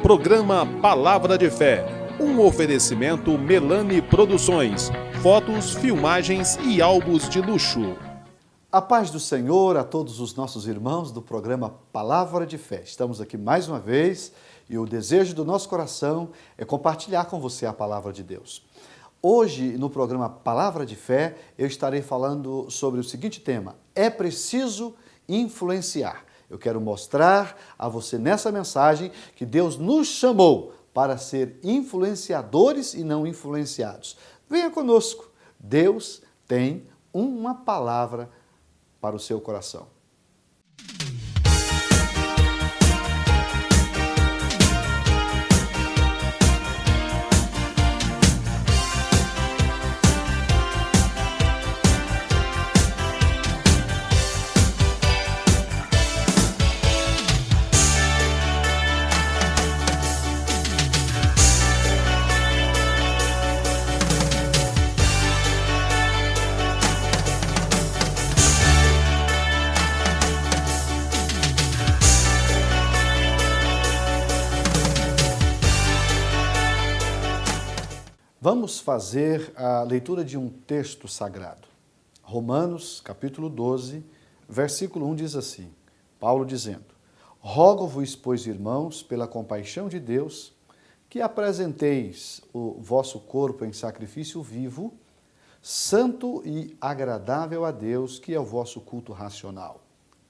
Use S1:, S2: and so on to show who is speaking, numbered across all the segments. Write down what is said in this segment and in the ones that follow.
S1: Programa Palavra de Fé, um oferecimento Melani Produções, fotos, filmagens e álbuns de luxo.
S2: A paz do Senhor a todos os nossos irmãos do programa Palavra de Fé. Estamos aqui mais uma vez e o desejo do nosso coração é compartilhar com você a Palavra de Deus. Hoje, no programa Palavra de Fé, eu estarei falando sobre o seguinte tema: é preciso influenciar. Eu quero mostrar a você nessa mensagem que Deus nos chamou para ser influenciadores e não influenciados. Venha conosco. Deus tem uma palavra para o seu coração. Vamos fazer a leitura de um texto sagrado. Romanos, capítulo 12, versículo 1 diz assim, Paulo dizendo: Rogo-vos, pois, irmãos, pela compaixão de Deus, que apresenteis o vosso corpo em sacrifício vivo, santo e agradável a Deus, que é o vosso culto racional.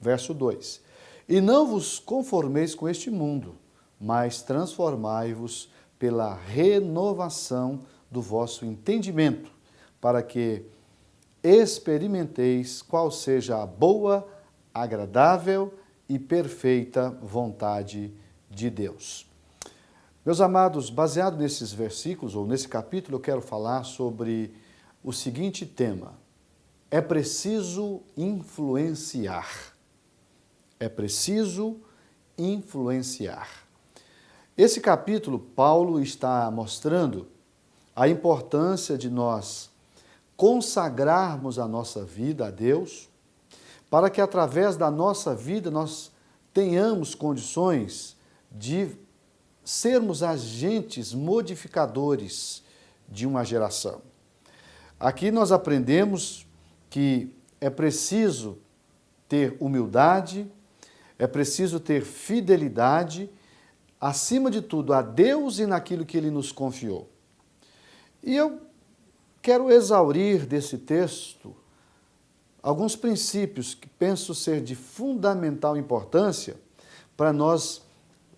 S2: Verso 2. E não vos conformeis com este mundo, mas transformai-vos pela renovação do vosso entendimento, para que experimenteis qual seja a boa, agradável e perfeita vontade de Deus. Meus amados, baseado nesses versículos, ou nesse capítulo, eu quero falar sobre o seguinte tema: é preciso influenciar. É preciso influenciar. Esse capítulo, Paulo está mostrando a importância de nós consagrarmos a nossa vida a Deus, para que através da nossa vida nós tenhamos condições de sermos agentes modificadores de uma geração. Aqui nós aprendemos que é preciso ter humildade, é preciso ter fidelidade, acima de tudo, a Deus e naquilo que Ele nos confiou. E eu quero exaurir desse texto alguns princípios que penso ser de fundamental importância para nós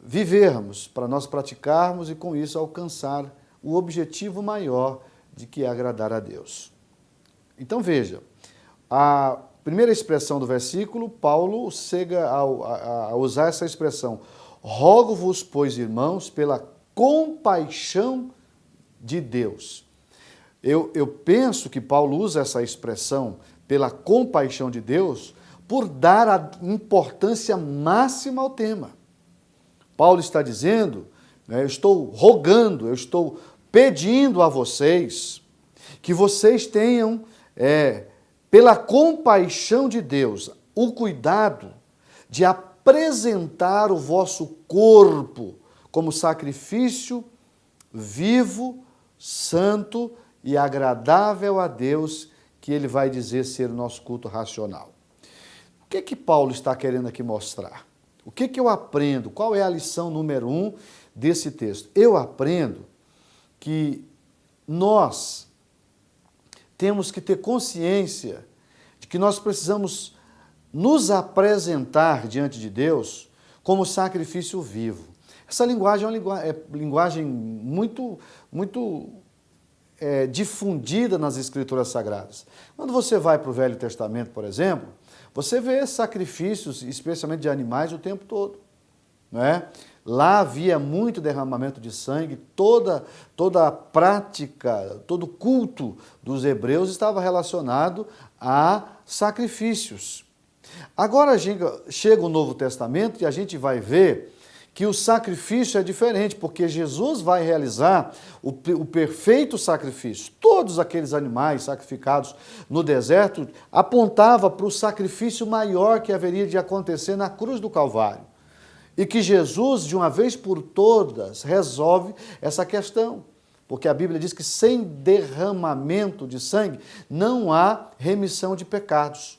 S2: vivermos, para nós praticarmos e com isso alcançar o objetivo maior de que é agradar a Deus. Então veja, a primeira expressão do versículo, Paulo chega a usar essa expressão: rogo-vos, pois, irmãos, pela compaixão de Deus. Eu penso que Paulo usa essa expressão pela compaixão de Deus por dar a importância máxima ao tema. Paulo está dizendo, eu estou rogando, eu estou pedindo a vocês que vocês tenham, pela compaixão de Deus, o cuidado de apresentar o vosso corpo como sacrifício vivo, santo e agradável a Deus, que ele vai dizer ser o nosso culto racional. O que Paulo está querendo aqui mostrar? O que eu aprendo? Qual é a lição número 1 desse texto? Eu aprendo que nós temos que ter consciência de que nós precisamos nos apresentar diante de Deus como sacrifício vivo. Essa linguagem é uma linguagem muito difundida nas Escrituras Sagradas. Quando você vai para o Velho Testamento, por exemplo, você vê sacrifícios, especialmente de animais, o tempo todo, não é? Lá havia muito derramamento de sangue, toda a prática, todo o culto dos hebreus estava relacionado a sacrifícios. Agora chega o Novo Testamento e a gente vai ver que o sacrifício é diferente, porque Jesus vai realizar o perfeito sacrifício. Todos aqueles animais sacrificados no deserto apontavam para o sacrifício maior que haveria de acontecer na cruz do Calvário. e que Jesus, de uma vez por todas, resolve essa questão. Porque a Bíblia diz que sem derramamento de sangue não há remissão de pecados.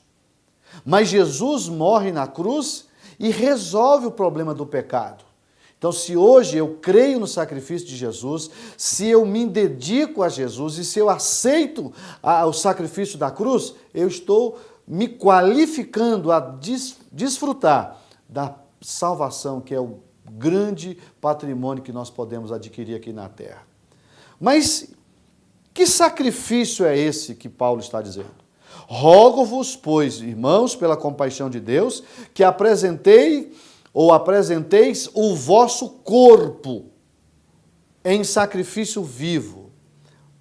S2: Mas Jesus morre na cruz e resolve o problema do pecado. Então, se hoje eu creio no sacrifício de Jesus, se eu me dedico a Jesus e se eu aceito o sacrifício da cruz, eu estou me qualificando a desfrutar da salvação, que é o grande patrimônio que nós podemos adquirir aqui na terra. Mas que sacrifício é esse que Paulo está dizendo? Rogo-vos, pois, irmãos, pela compaixão de Deus, que apresenteis o vosso corpo em sacrifício vivo.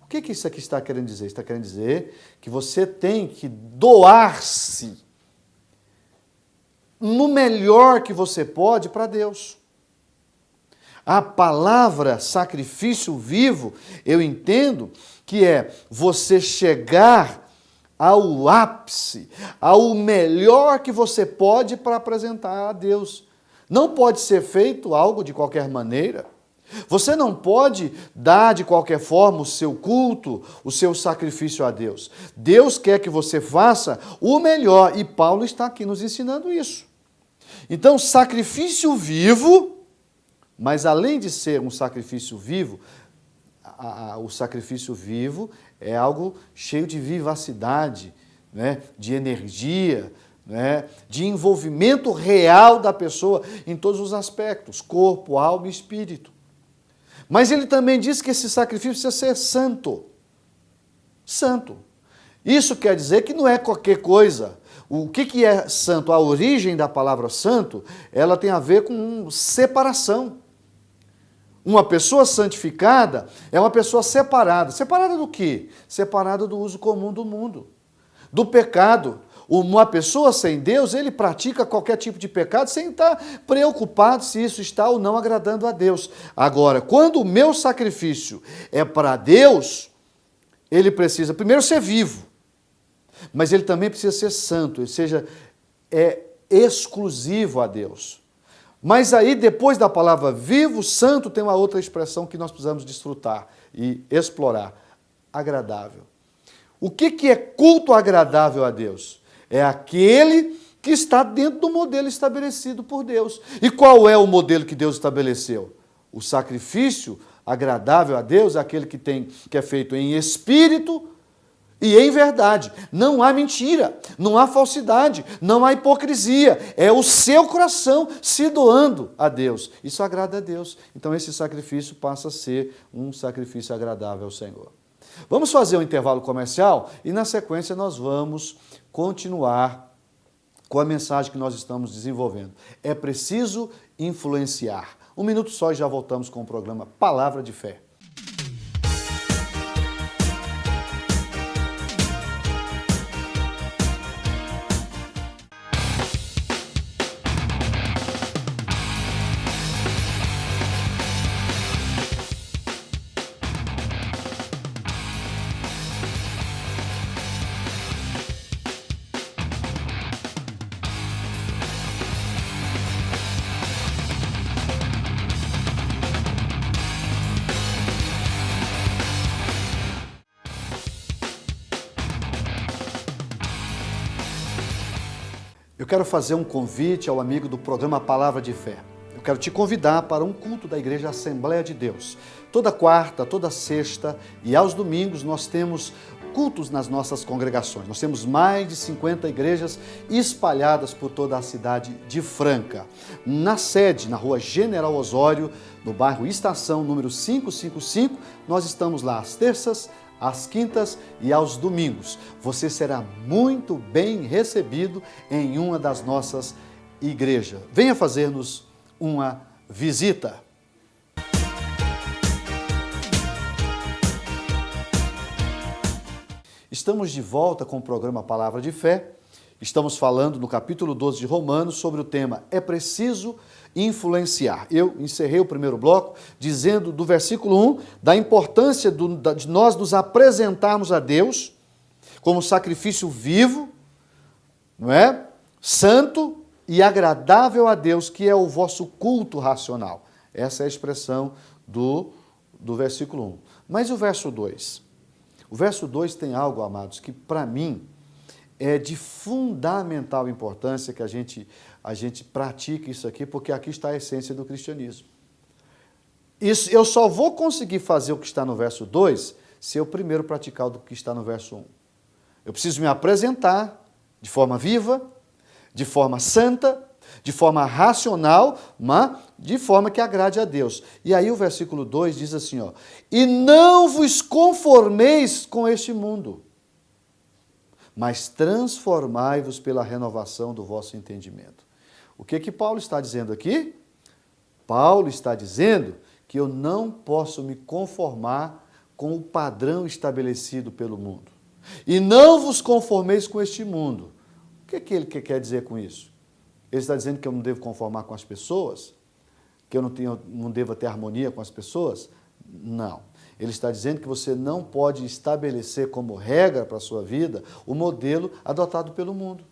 S2: O que isso aqui está querendo dizer? Está querendo dizer que você tem que doar-se no melhor que você pode para Deus. A palavra sacrifício vivo, eu entendo que é você chegar ao ápice, ao melhor que você pode para apresentar a Deus. Não pode ser feito algo de qualquer maneira. Você não pode dar de qualquer forma o seu culto, o seu sacrifício a Deus. Deus quer que você faça o melhor e Paulo está aqui nos ensinando isso. Então, sacrifício vivo, mas além de ser um sacrifício vivo, o sacrifício vivo é algo cheio de vivacidade, né? De energia, né? De envolvimento real da pessoa em todos os aspectos, corpo, alma e espírito. Mas ele também diz que esse sacrifício precisa ser santo. Santo. Isso quer dizer que não é qualquer coisa. O que é santo? A origem da palavra santo, ela tem a ver com separação. Uma pessoa santificada é uma pessoa separada. Separada do quê? Separada do uso comum do mundo, do pecado. Uma pessoa sem Deus, ele pratica qualquer tipo de pecado sem estar preocupado se isso está ou não agradando a Deus. Agora, quando o meu sacrifício é para Deus, ele precisa primeiro ser vivo, mas ele também precisa ser santo, ou seja, é exclusivo a Deus. Mas aí, depois da palavra vivo, santo, tem uma outra expressão que nós precisamos desfrutar e explorar: agradável. O que é culto agradável a Deus? É aquele que está dentro do modelo estabelecido por Deus. E qual é o modelo que Deus estabeleceu? O sacrifício agradável a Deus é aquele que é feito em espírito e em verdade. Não há mentira, não há falsidade, não há hipocrisia. É o seu coração se doando a Deus. Isso agrada a Deus. Então esse sacrifício passa a ser um sacrifício agradável ao Senhor. Vamos fazer um intervalo comercial e na sequência nós vamos continuar com a mensagem que nós estamos desenvolvendo. É preciso influenciar. Um minuto só e já voltamos com o programa Palavra de Fé. Eu quero fazer um convite ao amigo do programa Palavra de Fé. Eu quero te convidar para um culto da Igreja Assembleia de Deus. Toda quarta, toda sexta e aos domingos nós temos cultos nas nossas congregações. Nós temos mais de 50 igrejas espalhadas por toda a cidade de Franca. Na sede, na rua General Osório, no bairro Estação, número 555, nós estamos lá às terças, às quintas e aos domingos. Você será muito bem recebido em uma das nossas igrejas. Venha fazer-nos uma visita. Estamos de volta com o programa Palavra de Fé. Estamos falando no capítulo 12 de Romanos sobre o tema É Preciso Influenciar. Eu encerrei o primeiro bloco dizendo do versículo 1 da importância de nós nos apresentarmos a Deus como sacrifício vivo, não é? Santo e agradável a Deus, que é o vosso culto racional. Essa é a expressão do versículo 1. Mas o verso 2? O verso 2 tem algo, amados, que para mim é de fundamental importância que a gente pratique isso aqui, porque aqui está a essência do cristianismo. Isso, eu só vou conseguir fazer o que está no verso 2 se eu primeiro praticar o que está no verso 1. Eu preciso me apresentar de forma viva, de forma santa, de forma racional, mas de forma que agrade a Deus. E aí o versículo 2 diz assim, ó, e não vos conformeis com este mundo, mas transformai-vos pela renovação do vosso entendimento. O que Paulo está dizendo aqui? Paulo está dizendo que eu não posso me conformar com o padrão estabelecido pelo mundo. E não vos conformeis com este mundo. O que ele quer dizer com isso? Ele está dizendo que eu não devo conformar com as pessoas? Que eu não devo ter harmonia com as pessoas? Não. Ele está dizendo que você não pode estabelecer como regra para a sua vida o modelo adotado pelo mundo.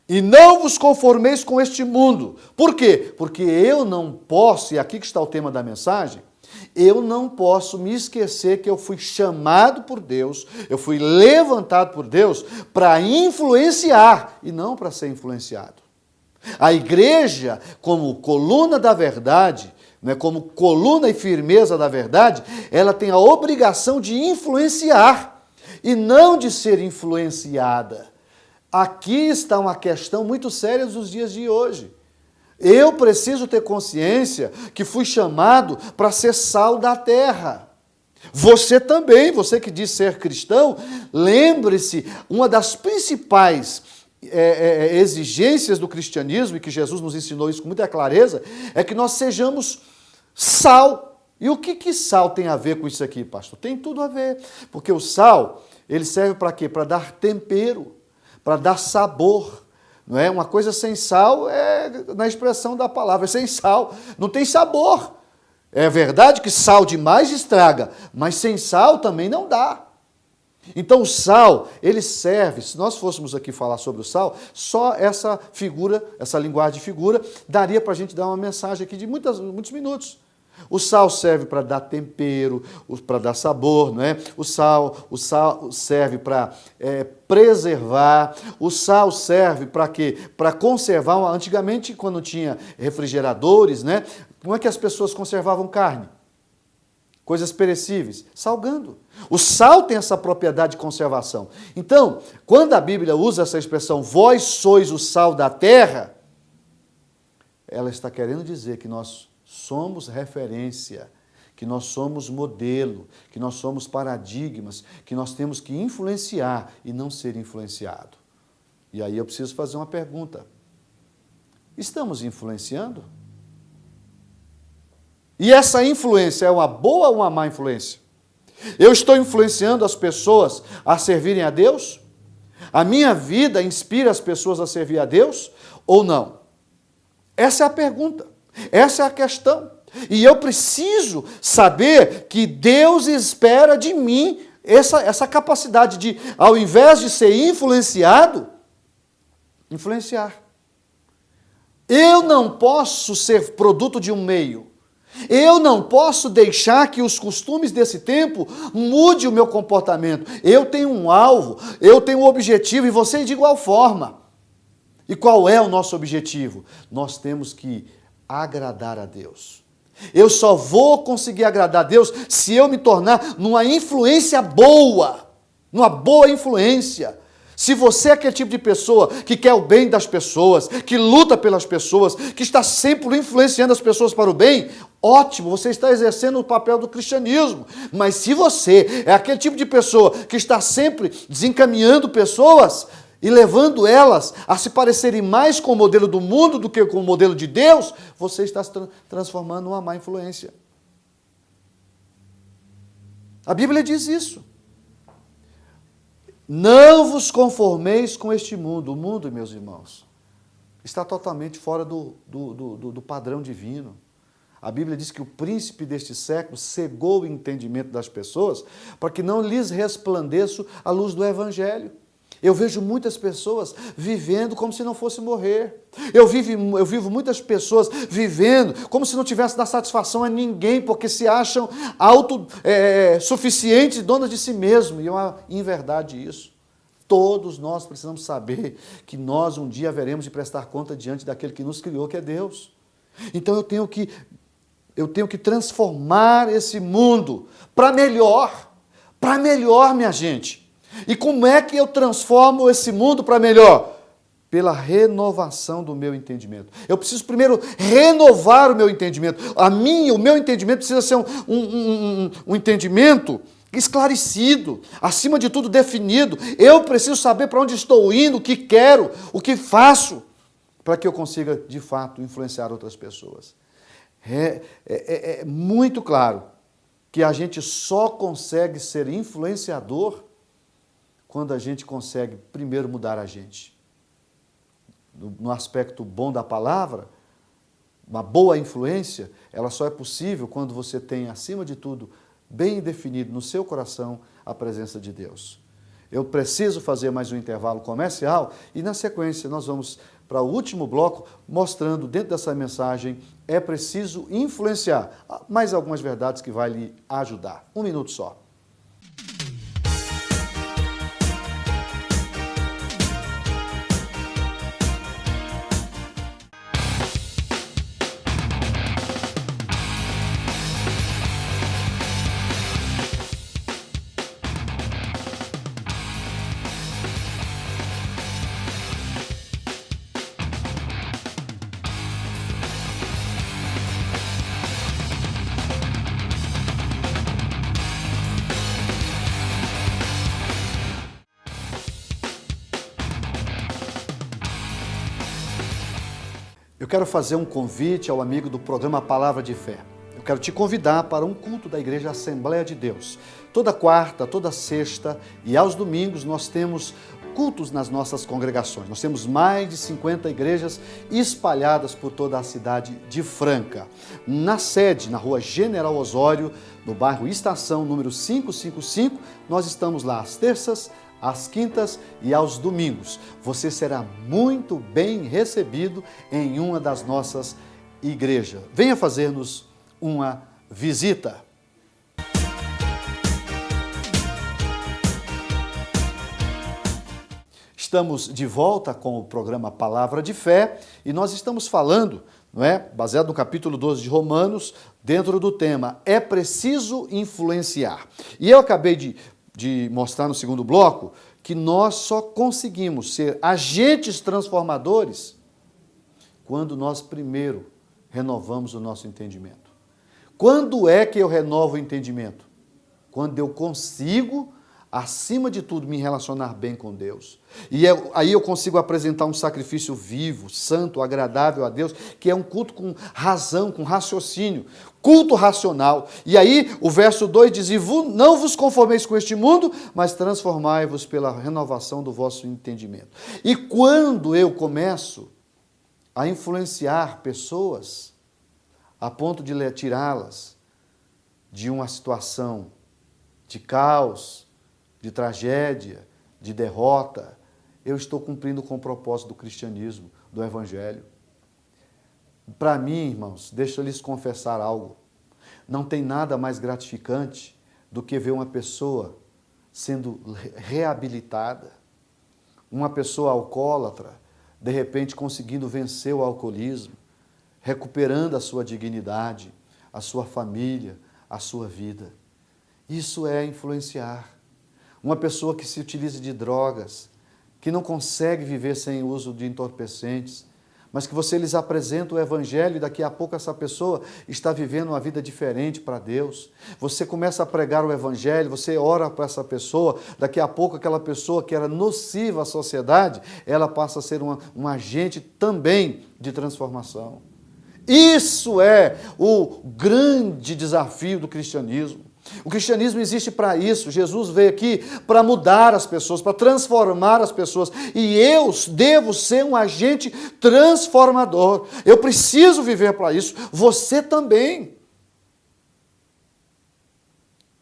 S2: E não vos conformeis com este mundo. Por quê? Porque eu não posso, e aqui que está o tema da mensagem, eu não posso me esquecer que eu fui chamado por Deus, eu fui levantado por Deus para influenciar e não para ser influenciado. A igreja, como coluna da verdade, né, como coluna e firmeza da verdade, ela tem a obrigação de influenciar e não de ser influenciada. Aqui está uma questão muito séria dos dias de hoje. Eu preciso ter consciência que fui chamado para ser sal da terra. Você também, você que diz ser cristão, lembre-se, uma das principais exigências do cristianismo, e que Jesus nos ensinou isso com muita clareza, é que nós sejamos sal. E o que sal tem a ver com isso aqui, pastor? Tem tudo a ver, porque o sal, ele serve para quê? Para dar tempero, para dar sabor. Não é? Uma coisa sem sal é, na expressão da palavra, sem sal, não tem sabor. É verdade que sal demais estraga, mas sem sal também não dá. Então o sal, ele serve, se nós fôssemos aqui falar sobre o sal, só essa figura, essa linguagem de figura, daria para a gente dar uma mensagem aqui de muitos minutos. O sal serve para dar tempero, para dar sabor, não é? O sal serve para preservar, o sal serve para quê? Para conservar. Antigamente, quando tinha refrigeradores, né? Como é que as pessoas conservavam carne? Coisas perecíveis, salgando. O sal tem essa propriedade de conservação. Então, quando a Bíblia usa essa expressão, vós sois o sal da terra, ela está querendo dizer que nós somos referência, que nós somos modelo, que nós somos paradigmas, que nós temos que influenciar e não ser influenciado. E aí eu preciso fazer uma pergunta. Estamos influenciando? E essa influência é uma boa ou uma má influência? Eu estou influenciando as pessoas a servirem a Deus? A minha vida inspira as pessoas a servir a Deus ou não? Essa é a pergunta. Essa é a questão. E eu preciso saber que Deus espera de mim essa capacidade de, ao invés de ser influenciado, influenciar. Eu não posso ser produto de um meio. Eu não posso deixar que os costumes desse tempo mude o meu comportamento. Eu tenho um alvo, eu tenho um objetivo e você de igual forma. E qual é o nosso objetivo? Nós temos que agradar a Deus. Eu só vou conseguir agradar a Deus se eu me tornar numa influência boa, numa boa influência. Se você é aquele tipo de pessoa que quer o bem das pessoas, que luta pelas pessoas, que está sempre influenciando as pessoas para o bem, ótimo, você está exercendo o papel do cristianismo. Mas se você é aquele tipo de pessoa que está sempre desencaminhando pessoas e levando elas a se parecerem mais com o modelo do mundo do que com o modelo de Deus, você está se transformando numa má influência. A Bíblia diz isso. Não vos conformeis com este mundo. O mundo, meus irmãos, está totalmente fora do padrão divino. A Bíblia diz que o príncipe deste século cegou o entendimento das pessoas para que não lhes resplandeça a luz do Evangelho. Eu vejo muitas pessoas vivendo como se não fosse morrer. Eu vivo muitas pessoas vivendo como se não tivesse dar satisfação a ninguém, porque se acham autossuficientes, donas de si mesmo. E é uma inverdade isso. Todos nós precisamos saber que nós um dia haveremos de prestar conta diante daquele que nos criou, que é Deus. Então eu tenho que transformar esse mundo para melhor, minha gente. E como é que eu transformo esse mundo para melhor? Pela renovação do meu entendimento. Eu preciso primeiro renovar o meu entendimento. O meu entendimento precisa ser um entendimento esclarecido, acima de tudo definido. Eu preciso saber para onde estou indo, o que quero, o que faço, para que eu consiga, de fato, influenciar outras pessoas. É muito claro que a gente só consegue ser influenciador quando a gente consegue primeiro mudar a gente. No aspecto bom da palavra, uma boa influência, ela só é possível quando você tem, acima de tudo, bem definido no seu coração a presença de Deus. Eu preciso fazer mais um intervalo comercial e, na sequência, nós vamos para o último bloco, mostrando dentro dessa mensagem, é preciso influenciar. Mais algumas verdades que vai lhe ajudar. 1 minuto só. Eu quero fazer um convite ao amigo do programa Palavra de Fé. Eu quero te convidar para um culto da Igreja Assembleia de Deus. Toda quarta, toda sexta e aos domingos nós temos cultos nas nossas congregações. Nós temos mais de 50 igrejas espalhadas por toda a cidade de Franca. Na sede, na rua General Osório, no bairro Estação, número 555, nós estamos lá às terças, às quintas e aos domingos. Você será muito bem recebido em uma das nossas igrejas. Venha fazer-nos uma visita. Estamos de volta com o programa Palavra de Fé e nós estamos falando, baseado no capítulo 12 de Romanos, dentro do tema É Preciso Influenciar. E eu acabei de mostrar no segundo bloco que nós só conseguimos ser agentes transformadores quando nós primeiro renovamos o nosso entendimento. Quando é que eu renovo o entendimento? Quando eu consigo, acima de tudo, me relacionar bem com Deus. E aí eu consigo apresentar um sacrifício vivo, santo, agradável a Deus, que é um culto com razão, com raciocínio, culto racional. E aí o verso 2 diz, não vos conformeis com este mundo, mas transformai-vos pela renovação do vosso entendimento. E quando eu começo a influenciar pessoas, a ponto de tirá-las de uma situação de caos, de tragédia, de derrota, eu estou cumprindo com o propósito do cristianismo, do evangelho. Para mim, irmãos, deixa eu lhes confessar algo. Não tem nada mais gratificante do que ver uma pessoa sendo reabilitada, uma pessoa alcoólatra, de repente conseguindo vencer o alcoolismo, recuperando a sua dignidade, a sua família, a sua vida. Isso é influenciar. Uma pessoa que se utiliza de drogas, que não consegue viver sem o uso de entorpecentes, mas que você lhes apresenta o evangelho e daqui a pouco essa pessoa está vivendo uma vida diferente para Deus. Você começa a pregar o evangelho, você ora para essa pessoa, daqui a pouco aquela pessoa que era nociva à sociedade, ela passa a ser um agente também de transformação. Isso é o grande desafio do cristianismo. O cristianismo existe para isso. Jesus veio aqui para mudar as pessoas, para transformar as pessoas. E eu devo ser um agente transformador. Eu preciso viver para isso. Você também.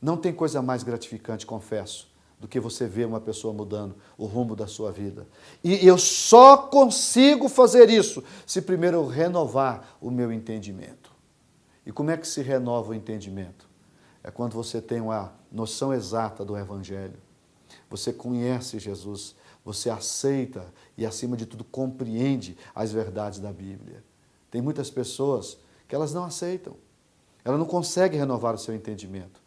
S2: Não tem coisa mais gratificante, confesso, do que você ver uma pessoa mudando o rumo da sua vida. E eu só consigo fazer isso se primeiro eu renovar o meu entendimento. E como é que se renova o entendimento? É quando você tem uma noção exata do Evangelho. Você conhece Jesus, você aceita e, acima de tudo, compreende as verdades da Bíblia. Tem muitas pessoas que elas não aceitam. Ela não consegue renovar o seu entendimento.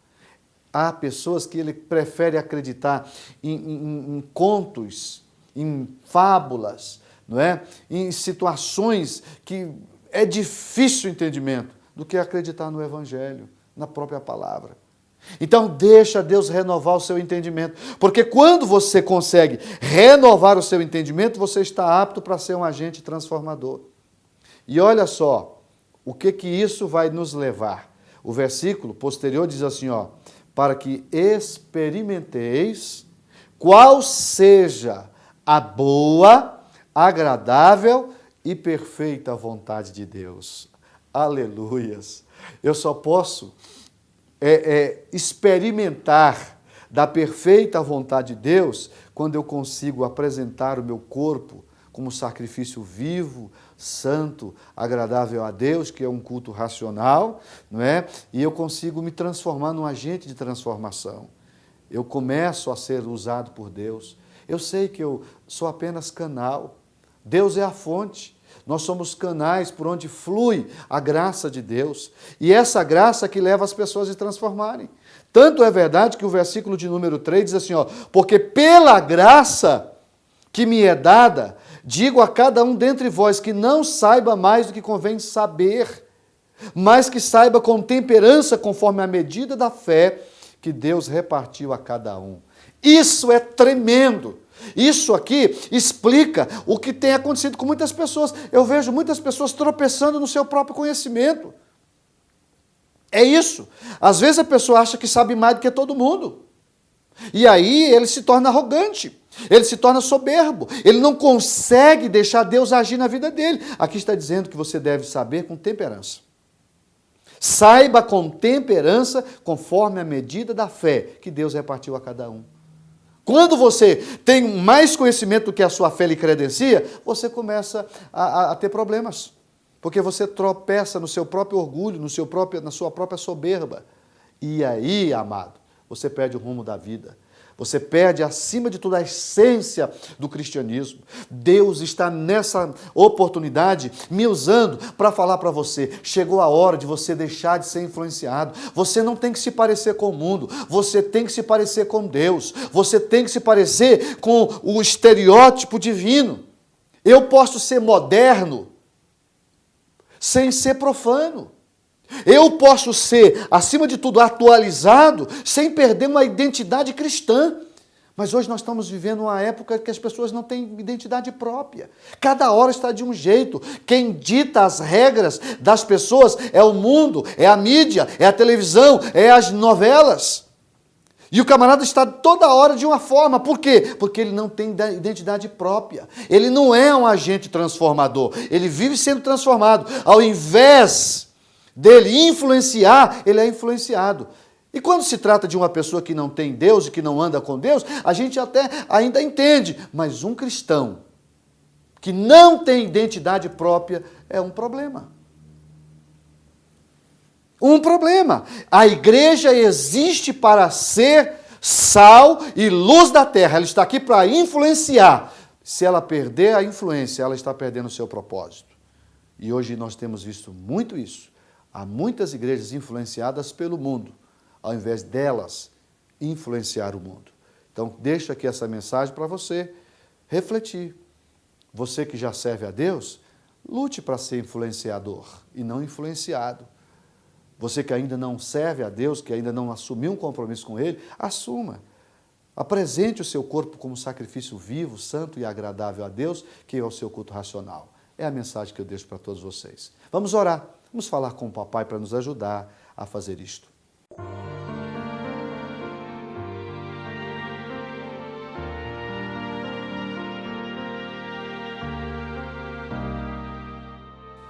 S2: Há pessoas que ele prefere acreditar em contos, em fábulas, não é? Em situações que é difícil o entendimento, do que acreditar no Evangelho, na própria palavra. Então deixa Deus renovar o seu entendimento, porque quando você consegue renovar o seu entendimento, você está apto para ser um agente transformador. E olha só, o que isso vai nos levar? O versículo posterior diz assim, para que experimenteis qual seja a boa, agradável e perfeita vontade de Deus. Aleluias! Eu só posso experimentar da perfeita vontade de Deus quando eu consigo apresentar o meu corpo como sacrifício vivo, santo, agradável a Deus, que é um culto racional, não é? E eu consigo me transformar num agente de transformação. Eu começo a ser usado por Deus. Eu sei que eu sou apenas canal. Deus é a fonte. Nós somos canais por onde flui a graça de Deus. E essa graça que leva as pessoas a se transformarem. Tanto é verdade que o versículo de número 3 diz assim, porque pela graça que me é dada, digo a cada um dentre vós que não saiba mais do que convém saber, mas que saiba com temperança, conforme a medida da fé que Deus repartiu a cada um. Isso é tremendo. Isso aqui explica o que tem acontecido com muitas pessoas. Eu vejo muitas pessoas tropeçando no seu próprio conhecimento. É isso. Às vezes a pessoa acha que sabe mais do que todo mundo. E aí ele se torna arrogante. Ele se torna soberbo, ele não consegue deixar Deus agir na vida dele. Aqui está dizendo que você deve saber com temperança. Saiba com temperança, conforme a medida da fé que Deus repartiu a cada um. Quando você tem mais conhecimento do que a sua fé lhe credencia, você começa a ter problemas. Porque você tropeça no seu próprio orgulho, na sua própria soberba. E aí, amado, você perde o rumo da vida. Você perde, acima de tudo, a essência do cristianismo. Deus está nessa oportunidade me usando para falar para você. Chegou a hora de você deixar de ser influenciado. Você não tem que se parecer com o mundo. Você tem que se parecer com Deus. Você tem que se parecer com o estereótipo divino. Eu posso ser moderno sem ser profano. Eu posso ser, acima de tudo, atualizado, sem perder uma identidade cristã. Mas hoje nós estamos vivendo uma época que as pessoas não têm identidade própria. Cada hora está de um jeito. Quem dita as regras das pessoas é o mundo, é a mídia, é a televisão, é as novelas. E o camarada está toda hora de uma forma. Por quê? Porque ele não tem identidade própria. Ele não é um agente transformador. Ele vive sendo transformado. Ao invés dele influenciar, ele é influenciado. E quando se trata de uma pessoa que não tem Deus e que não anda com Deus, a gente até ainda entende. Mas um cristão que não tem identidade própria é um problema. Um problema. A igreja existe para ser sal e luz da terra. Ela está aqui para influenciar. Se ela perder a influência, ela está perdendo o seu propósito. E hoje nós temos visto muito isso. Há muitas igrejas influenciadas pelo mundo, ao invés delas influenciar o mundo. Então, deixo aqui essa mensagem para você refletir. Você que já serve a Deus, lute para ser influenciador e não influenciado. Você que ainda não serve a Deus, que ainda não assumiu um compromisso com Ele, assuma. Apresente o seu corpo como sacrifício vivo, santo e agradável a Deus, que é o seu culto racional. É a mensagem que eu deixo para todos vocês. Vamos orar. Vamos falar com o papai para nos ajudar a fazer isto.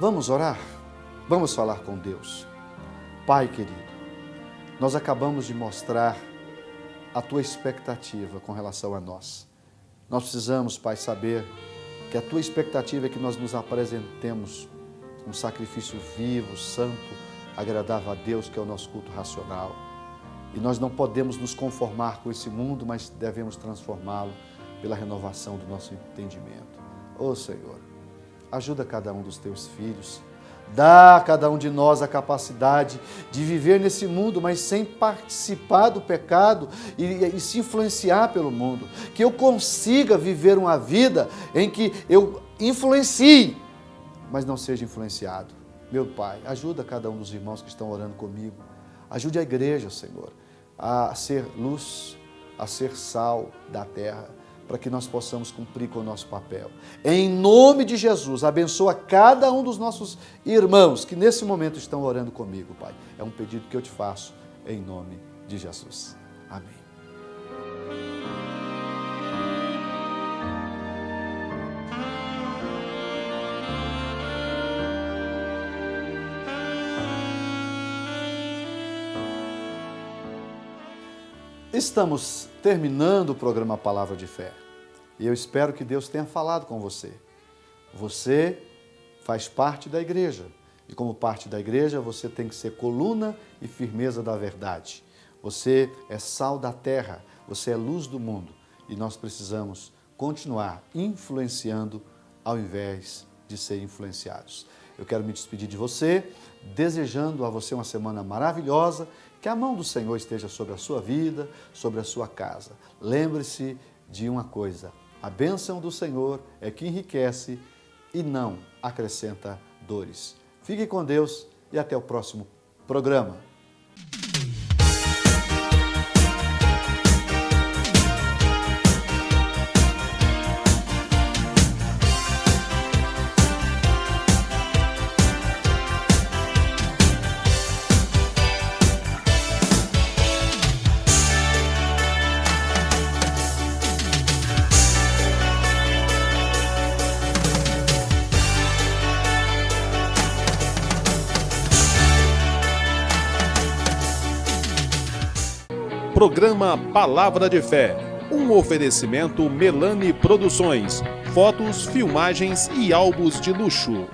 S2: Vamos orar? Vamos falar com Deus. Pai querido, nós acabamos de mostrar a tua expectativa com relação a nós. Nós precisamos, Pai, saber que a tua expectativa é que nós nos apresentemos um sacrifício vivo, santo, agradável a Deus, que é o nosso culto racional. E nós não podemos nos conformar com esse mundo, mas devemos transformá-lo pela renovação do nosso entendimento. Ô Senhor, ajuda cada um dos teus filhos, dá a cada um de nós a capacidade de viver nesse mundo, mas sem participar do pecado e se influenciar pelo mundo. Que eu consiga viver uma vida em que eu influencie, mas não seja influenciado. Meu Pai, ajuda cada um dos irmãos que estão orando comigo. Ajude a igreja, Senhor, a ser luz, a ser sal da terra, para que nós possamos cumprir com o nosso papel. Em nome de Jesus, abençoa cada um dos nossos irmãos que nesse momento estão orando comigo, Pai. É um pedido que eu te faço em nome de Jesus. Amém. Estamos terminando o programa Palavra de Fé e eu espero que Deus tenha falado com você. Você faz parte da igreja e como parte da igreja você tem que ser coluna e firmeza da verdade. Você é sal da terra, você é luz do mundo e nós precisamos continuar influenciando ao invés de ser influenciados. Eu quero me despedir de você, desejando a você uma semana maravilhosa, que a mão do Senhor esteja sobre a sua vida, sobre a sua casa. Lembre-se de uma coisa, a bênção do Senhor é que enriquece e não acrescenta dores. Fique com Deus e até o próximo programa.
S1: Programa Palavra de Fé, um oferecimento Melani Produções, fotos, filmagens e álbuns de luxo.